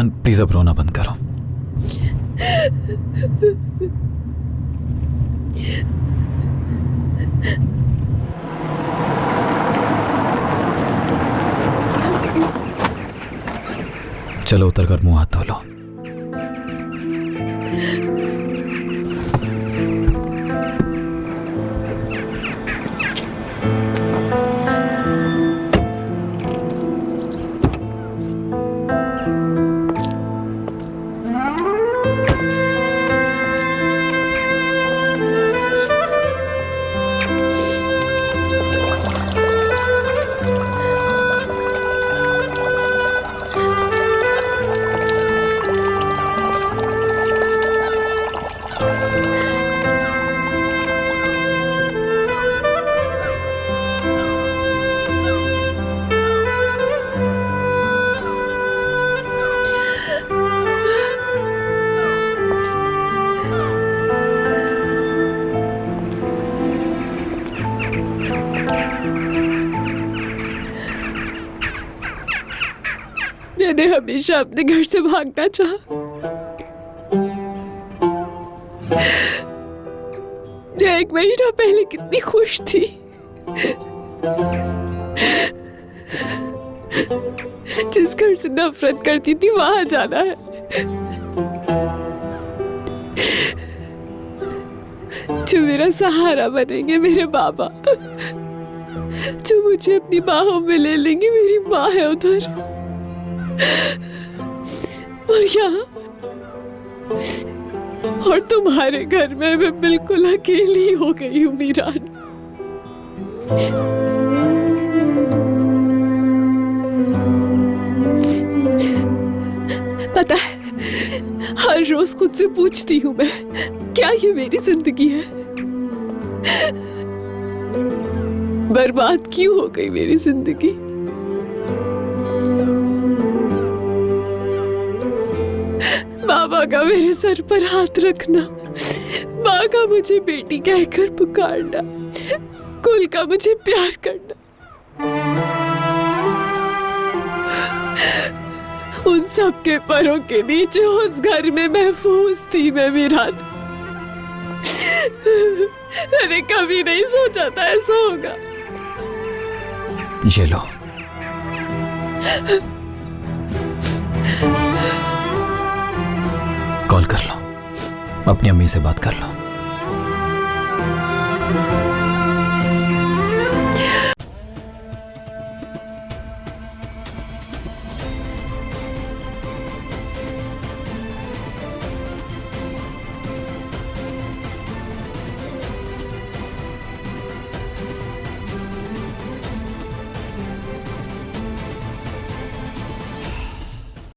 Miran please अब रोना बंद करो। चलो उतर कर मुंह हाथ धो लो। मैंने हमेशा अपने घर से भागना चाहा। जो 1 महीना पहले कितनी खुश थी, जिस घर से नफरत करती थी वहां जाना है। जो मेरा सहारा बनेंगे मेरे बाबा, जो मुझे अपनी बाहों में ले लेंगे मेरी माँ है उधर। और यहाँ और तुम्हारे घर में मैं बिल्कुल अकेली हो गई हूँ मीरान। पता है, हर रोज खुद से पूछती हूँ मैं, क्या ये मेरी जिंदगी है? बर्बाद क्यों हो गई मेरी जिंदगी? बाबा का मेरे सर पर हाथ रखना, माँ का मुझे बेटी कहकर पुकारना, कुल का मुझे प्यार करना, उन सब के परों के नीचे उस घर में महफूज थी मैं मीरान। मैंने कभी नहीं सोचा था ऐसा होगा। ये लो। कॉल कर लो, अपनी अम्मी से बात कर लो।